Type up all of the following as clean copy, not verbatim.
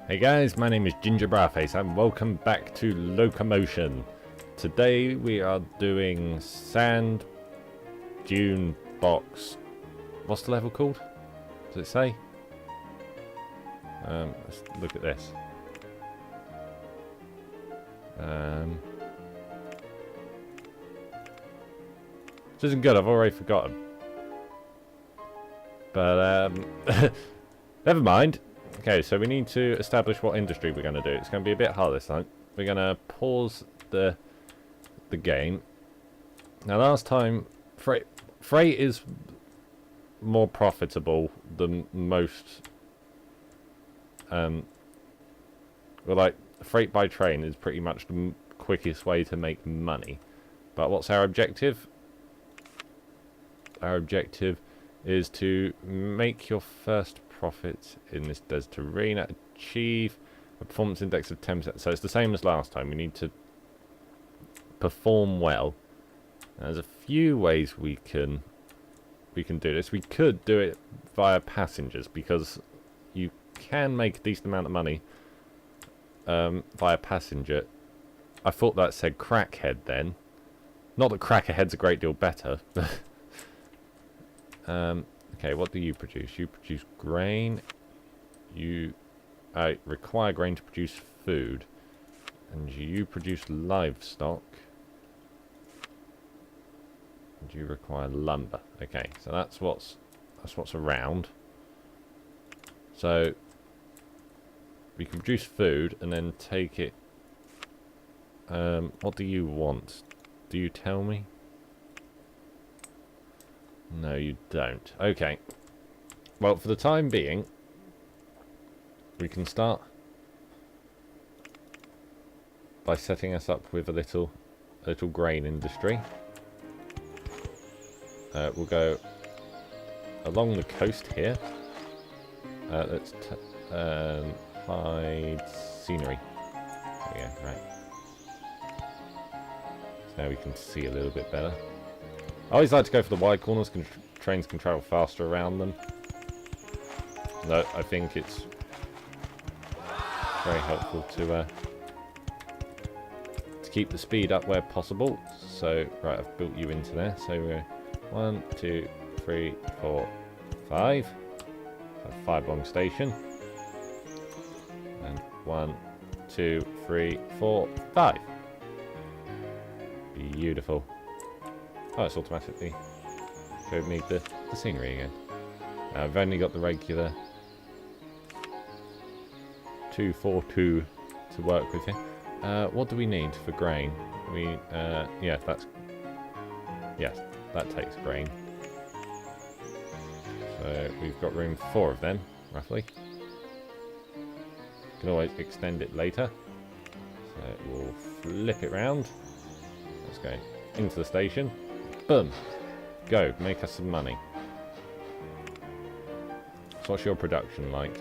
Hey guys, my name is GingerBraFace and welcome back to Locomotion. Today we are doing Sandbox. What's the level called? Does it say? Let's look at this. This isn't good, I've already forgotten. But never mind. Okay, so we need to establish what industry we're going to do. It's going to be a bit hard this time. We're going to pause the game. Now, last time, freight is more profitable than most. Well, like freight by train is pretty much the quickest way to make money. But what's our objective? Our objective is to make your first profit in this desert arena, achieve a performance index of 10%. So it's the same as last time. We need to perform well. Now, there's a few ways we can do this. We could do it via passengers because you can make a decent amount of money via passenger. I thought that said crackhead then. Not that crackerhead's a great deal better. Okay, what do you produce? You produce grain. You require grain to produce food, and you produce livestock. And you require lumber. Okay, so that's what's around. So we can produce food and then take it. What do you want? Do you tell me? No, you don't. Okay. Well, for the time being, we can start by setting us up with a little grain industry. We'll go along the coast here. Let's hide scenery. There we go. Right. So now we can see a little bit better. I always like to go for the wide corners, trains can travel faster around them. No, I think it's very helpful to keep the speed up where possible. So, right, I've built you into there. So we're 1, 2, 3, 4, 5. So 5 long station. And 1, 2, 3, 4, 5. Beautiful. Oh, it's automatically showed me the scenery again. Now, I've only got the regular 242 to work with here. What do we need for grain? Yeah, that takes grain. So we've got room for 4 of them, roughly. Can always extend it later. So we'll flip it round. Let's go into the station. Boom. Go. Make us some money. So what's your production like?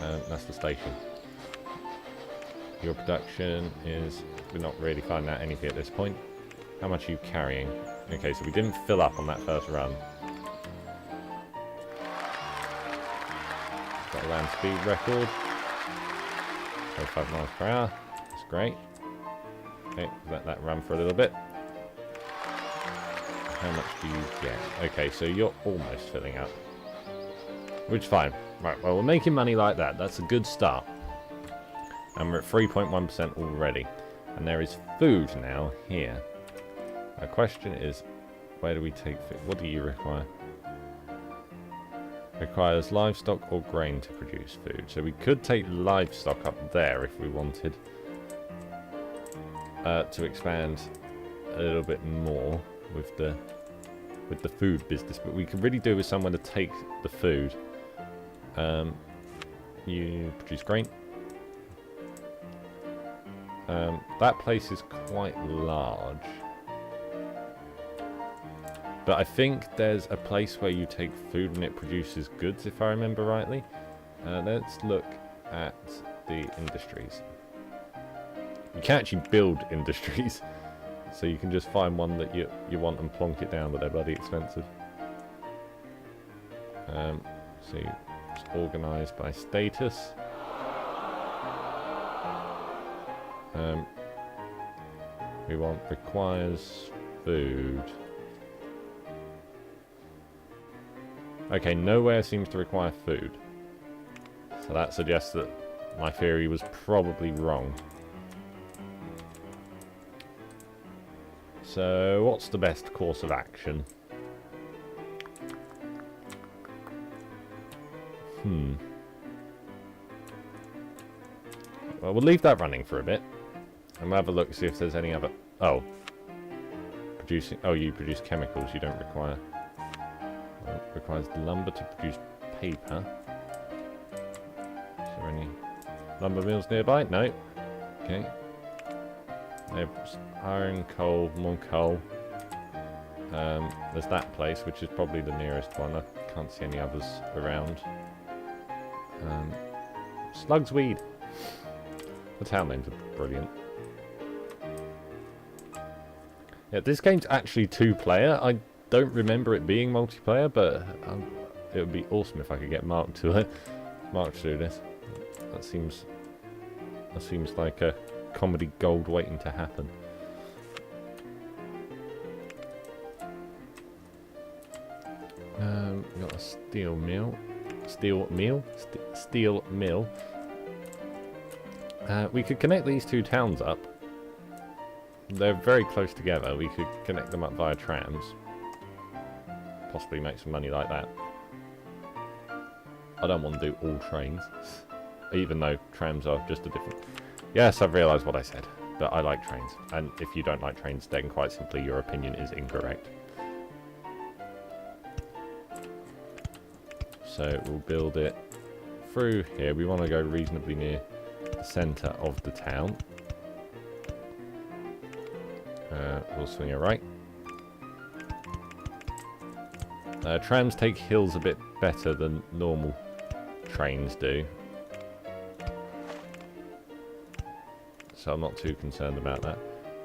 That's the station. Your production is... We're not really finding out anything at this point. How much are you carrying? Okay, so we didn't fill up on that first run. Got a land speed record. 25 miles per hour. That's great. Okay, let that run for a little bit. How much do you get? Okay, so you're almost filling up. Which is fine. Right, well, we're making money like that. That's a good start. And we're at 3.1% already. And there is food now here. My question is, where do we take food? What do you require? Requires livestock or grain to produce food. So we could take livestock up there if we wanted. To expand a little bit more with the food business, but we could really do with somewhere to take the food. You produce grain. That place is quite large, but I think there's a place where you take food and it produces goods, if I remember rightly. Let's look at the industries. You can actually build industries. So you can just find one that you want and plonk it down, but they're bloody expensive. So Perhaps organised by status. We want requires food. Okay, nowhere seems to require food. So that suggests that my theory was probably wrong. So, what's the best course of action? Well, we'll leave that running for a bit. And we'll have a look, see if there's any other... Oh. Producing... Oh, you produce chemicals you don't require. Well, it requires lumber to produce paper. Is there any lumber mills nearby? No. Okay. There's iron, coal, more coal. There's that place, which is probably the nearest one. I can't see any others around. Slug's Weed. The town names are brilliant. Yeah, this game's actually 2-player. I don't remember it being multiplayer, but it would be awesome if I could get Mark to do this. That seems like a comedy gold waiting to happen. We got a steel mill. We could connect these two towns up. They're very close together. We could connect them up via trams. Possibly make some money like that. I don't want to do all trains. Even though trams are just a different... Yes, I've realised what I said. But I like trains. And if you don't like trains, then quite simply your opinion is incorrect. So we'll build it through here. We want to go reasonably near the centre of the town. We'll swing it right. Trams take hills a bit better than normal trains do. So I'm not too concerned about that.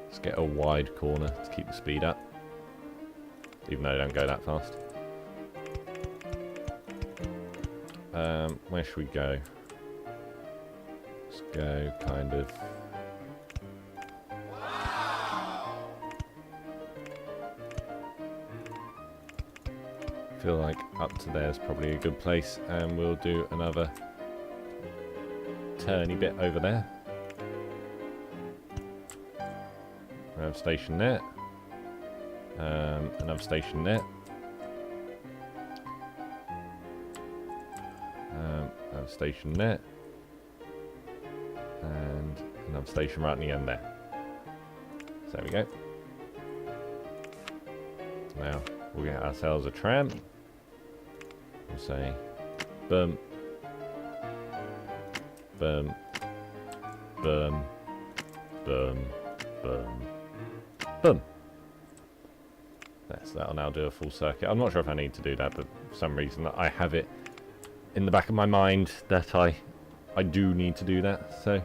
Let's get a wide corner to keep the speed up. Even though they don't go that fast. Where should we go? Let's go kind of... I feel like up to there is probably a good place, and we'll do another turny bit over there. Another station there. Another station there. Another station there. And another station right at the end there. So there we go. Now we'll get ourselves a tram. We'll say boom, boom, boom, boom, boom, boom. So that'll now do a full circuit. I'm not sure if I need to do that, but for some reason I have it in the back of my mind that I do need to do that, so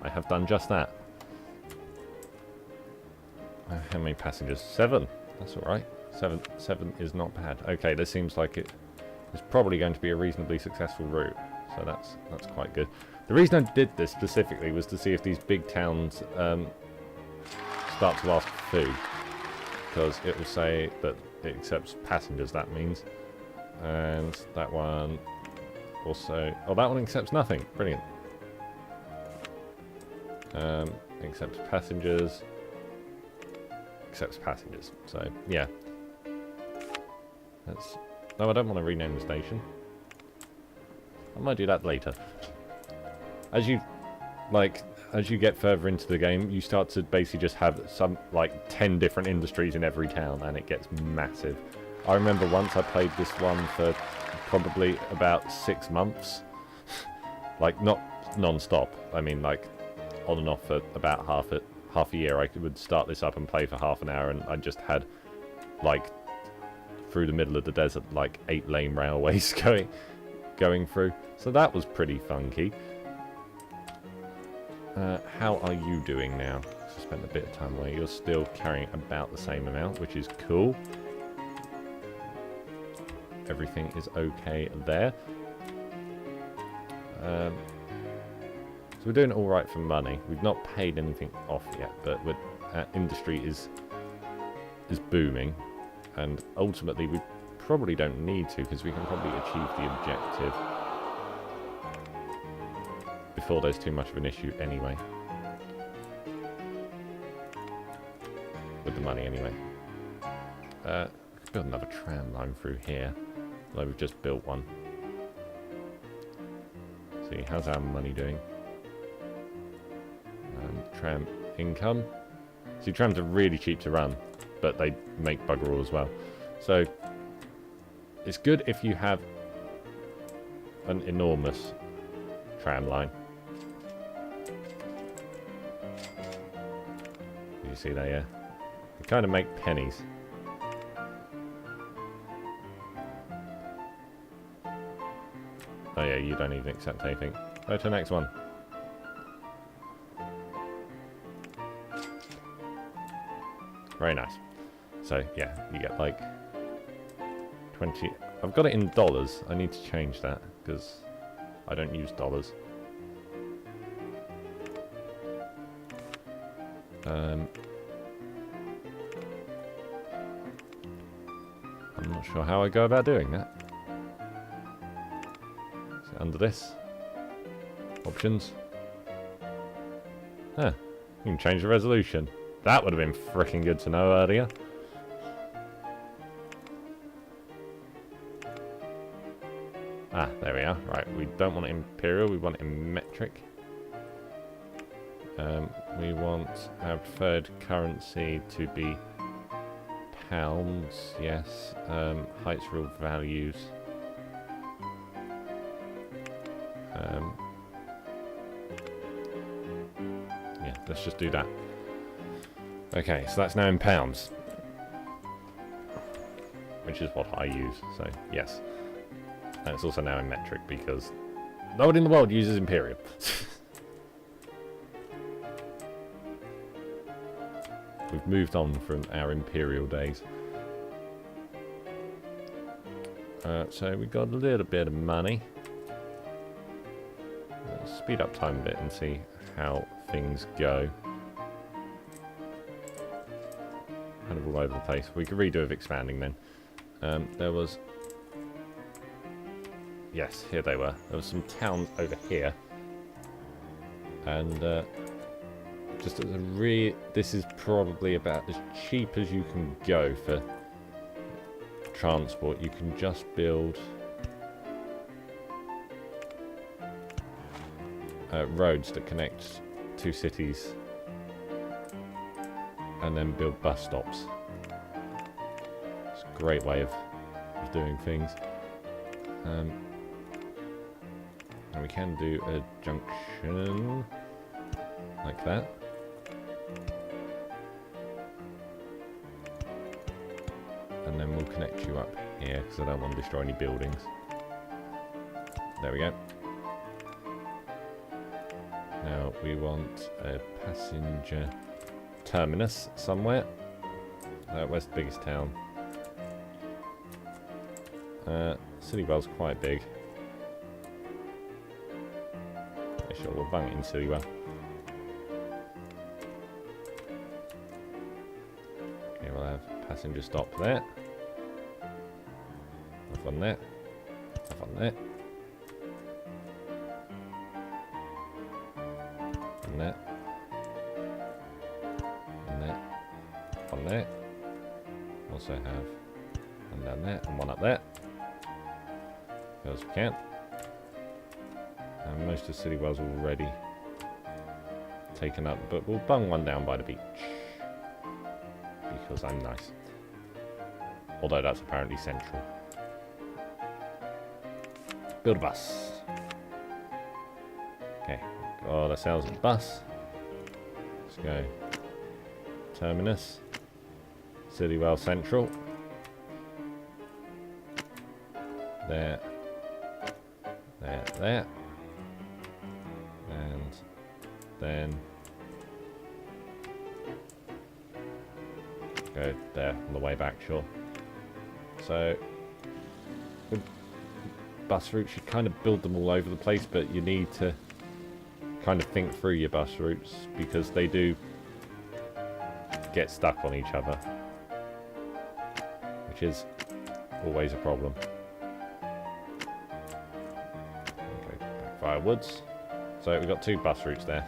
I have done just that. How many passengers? 7. That's alright. 7 is not bad. Okay, this seems like it is probably going to be a reasonably successful route, so that's quite good. The reason I did this specifically was to see if these big towns start to ask for food, because it will say that it accepts passengers, that means. And that one also... Oh, that one accepts nothing. Brilliant. Accepts passengers. Accepts passengers. So, yeah. That's... No, I don't want to rename the station. I might do that later. As you get further into the game, you start to basically just have some, 10 different industries in every town, and it gets massive. I remember once I played this one for probably about 6 months. Not non-stop. I mean, on and off for about half a year. I would start this up and play for half an hour, and I just had, through the middle of the desert, 8 lane railways going through. So that was pretty funky. How are you doing now? So spent a bit of time away. You're still carrying about the same amount, which is cool. Everything is okay there. So we're doing all right for money. We've not paid anything off yet, but our industry is booming, and ultimately we probably don't need to, because we can probably achieve the objective before there's too much of an issue anyway. With the money anyway. We could build another tram line through here, although we've just built one. See, how's our money doing? Tram income. See, trams are really cheap to run, but they make bugger all as well. So it's good if you have an enormous tram line. You see that, yeah? They kind of make pennies. Oh yeah, you don't even accept anything. Go to the next one. Very nice. So yeah, you get like 20. I've got it in dollars. I need to change that because I don't use dollars. I'm not sure how I go about doing that. So under this, options. Huh, you can change the resolution. That would have been freaking good to know earlier. Ah, there we are. Right, we don't want it imperial, we want it in metric. We want our preferred currency to be pounds, yes. Heights, real values. Yeah, let's just do that. Okay, so that's now in pounds. Which is what I use, so yes. And it's also now in metric because no one in the world uses imperial. We've moved on from our imperial days. So we got a little bit of money. Let's speed up time a bit and see how things go. Kind of all over the place. We could redo of expanding then. There was... Yes, here they were. There was some towns over here. And just as a this is probably about as cheap as you can go for transport. You can just build roads that connect two cities and then build bus stops. It's a great way of doing things. And we can do a junction like that. And then we'll connect you up here because I don't want to destroy any buildings. There we go. Now we want a passenger terminus somewhere. Where's the biggest town? Citywell's quite big. Yeah, sure, we'll bang it in Citywell. Okay, we'll have passenger stop there. Off on there. Off on there. On there. On there. On there. Also have one down there and one up there. As we can. And most of Citywell's already taken up, but we'll bung one down by the beach. Because I'm nice. Although that's apparently central. Build a bus. Okay, got ourselves a bus. Let's go. Terminus. Citywell Central. There. There, there. And then go there on the way back, sure. So bus routes. You kind of build them all over the place, but you need to kind of think through your bus routes because they do get stuck on each other, which is always a problem. Okay, back via woods. So we've got 2 bus routes there,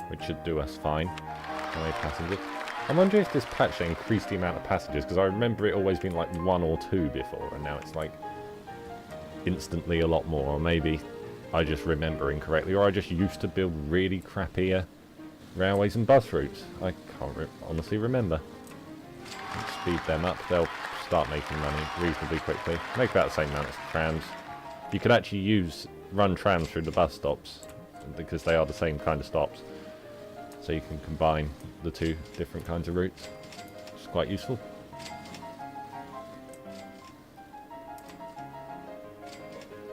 which should do us fine. How many passengers? I wonder if this patch increased the amount of passengers, because I remember it always being like 1 or 2 before, and now it's like instantly a lot more. Or maybe I just remember incorrectly, or I just used to build really crappier railways and bus routes. I can't honestly remember. Let's speed them up. They'll start making money reasonably quickly. Make about the same amount as trams. You could actually run trams through the bus stops because they are the same kind of stops. So you can combine the 2 different kinds of routes. It's quite useful.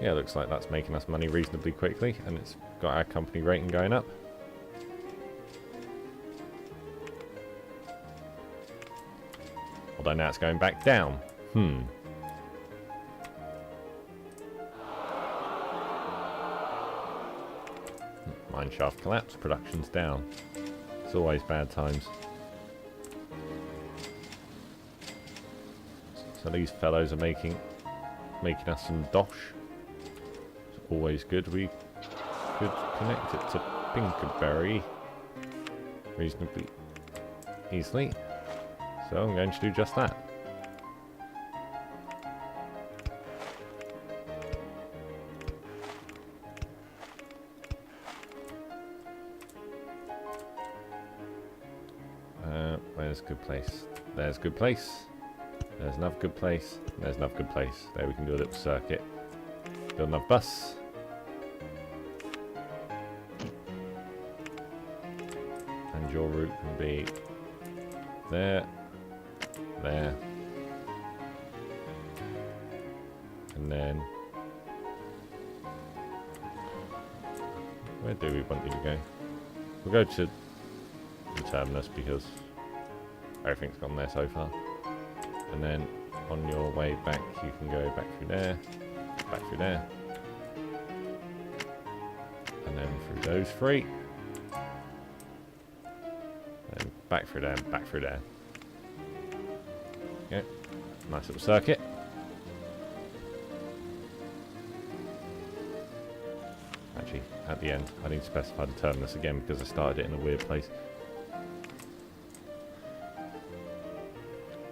Yeah, looks like that's making us money reasonably quickly, and it's got our company rating going up. Although now it's going back down. Mineshaft collapse, production's down. It's always bad times. So these fellows are making us some dosh. It's always good. We could connect it to Pinkerberry reasonably easily. So I'm going to do just that. Where's a good place? There's a good place. There's another good place. There's another good place. There we can do a little circuit. Build another bus. And your route can be there, there, and then where do we want you to go? We'll go to the terminus because everything's gone there so far. And then on your way back you can go back through there, and then through those 3. And back through there, and back through there. Okay, nice little circuit. Actually, at the end, I need to specify the terminus again because I started it in a weird place.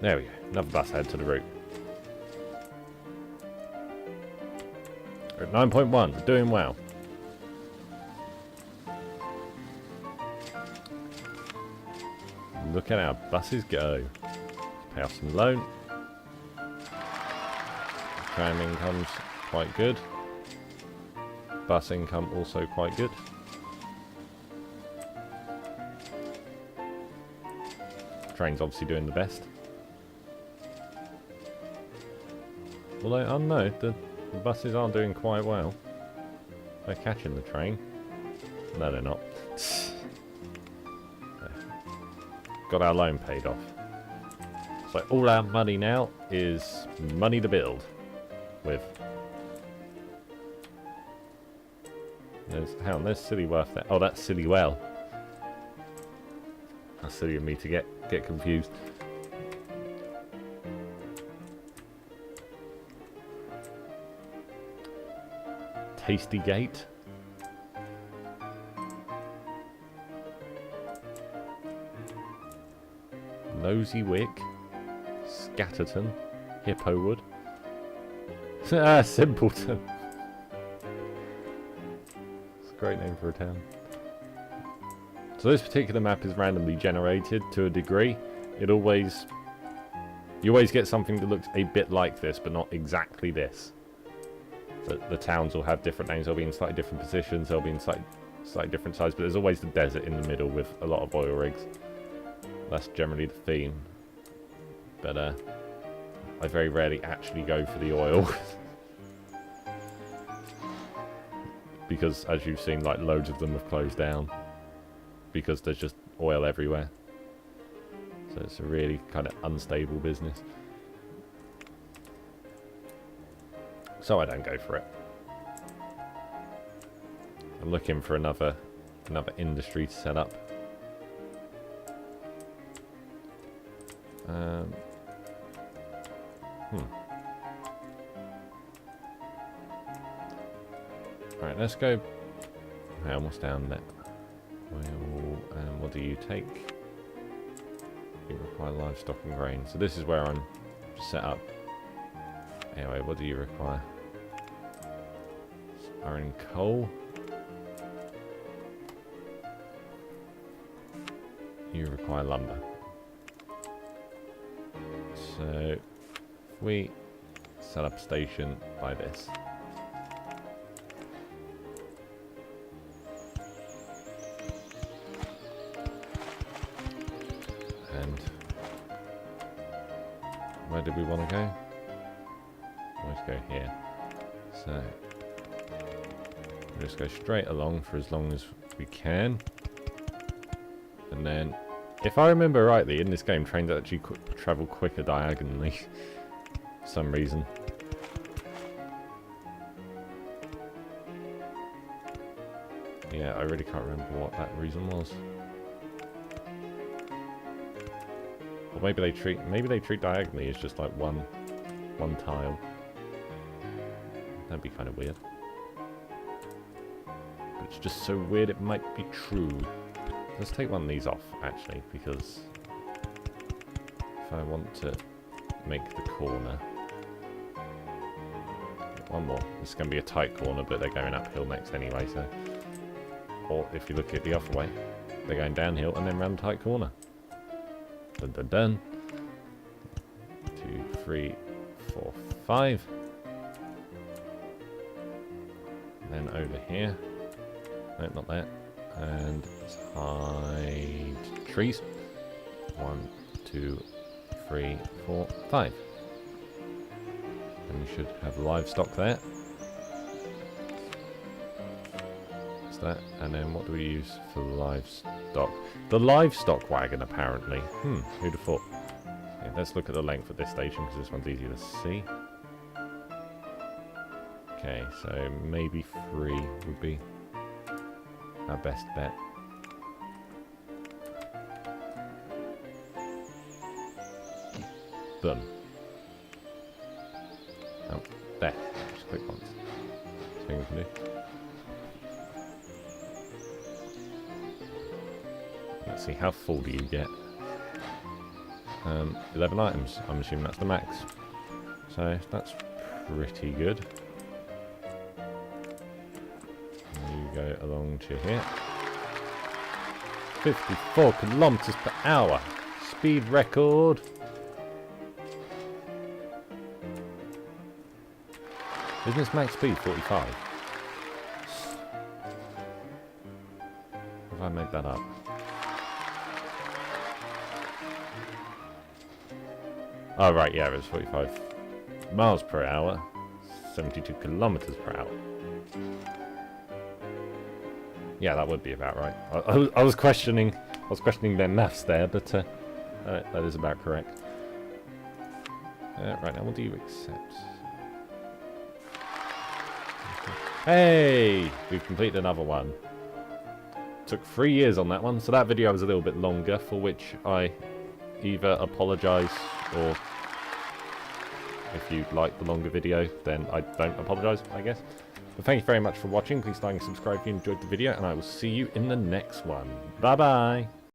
There we go, another bus head to the route. We're at 9.1, we're doing well. Look at our buses go. Pay off some loan. Tram income's quite good. Bus income also quite good. Train's obviously doing the best. Although, I don't know, the buses are doing quite well. They're catching the train. No, they're not. Got our loan paid off. So all our money now is money to build with. Hang on, there's Silly Worth there. Oh, that's Silly Well. That's silly of me to get confused. Tasty Gate. Nosy Wick. Scatterton. Hippowood. Simpleton. It's a great name for a town. So this particular map is randomly generated to a degree. You always get something that looks a bit like this, but not exactly this. The towns will have different names. They'll be in slightly different positions. They'll be in slightly different sizes. But there's always the desert in the middle with a lot of oil rigs. That's generally the theme. But I very rarely actually go for the oil. Because, as you've seen, like loads of them have closed down. Because there's just oil everywhere. So it's a really kind of unstable business. so I don't go for it. I'm looking for another industry to set up. Alright, let's go. Okay, almost down there. And what do you take? You require livestock and grain. So this is where I'm set up. Anyway, what do you require? Iron coal. You require lumber. So if we set up a station by this. And where do we want to go? Let's go here. So we'll just go straight along for as long as we can. And then, if I remember rightly, in this game, trains actually travel quicker diagonally for some reason. Yeah, I really can't remember what that reason was. Or maybe they treat diagonally as just like one tile. That'd be kind of weird. But it's just so weird it might be true. Let's take one of these off, actually, because if I want to make the corner... One more. This is going to be a tight corner, but they're going uphill next anyway, so... Or if you look at the other way, they're going downhill and then round the tight corner. Dun dun dun. 2, 3, 4, 5. And then over here. No, not there. And let's hide trees. 1, 2, 3, 4, 5. And we should have livestock there. That's that. And then what do we use for livestock? The livestock wagon, apparently. Who'd have thought? Okay, let's look at the length of this station because this one's easier to see. Okay, so maybe 3 would be our best bet. Boom. Oh, there. Just click once. That's what we can do. Let's see, how full do you get? 11 items. I'm assuming that's the max. So that's pretty good. Go along to here. 54 kilometers per hour. Speed record. Isn't this max speed 45? Have I made that up? Oh right, yeah, it's 45 miles per hour. 72 kilometers per hour. Yeah, that would be about right. I was questioning their maths there, but that is about correct. Right now, what do you accept? Hey, we've completed another one. Took 3 years on that one, so that video was a little bit longer, for which I either apologise or if you like the longer video, then I don't apologise, I guess. But thank you very much for watching. Please like and subscribe if you enjoyed the video, and I will see you in the next one. Bye bye!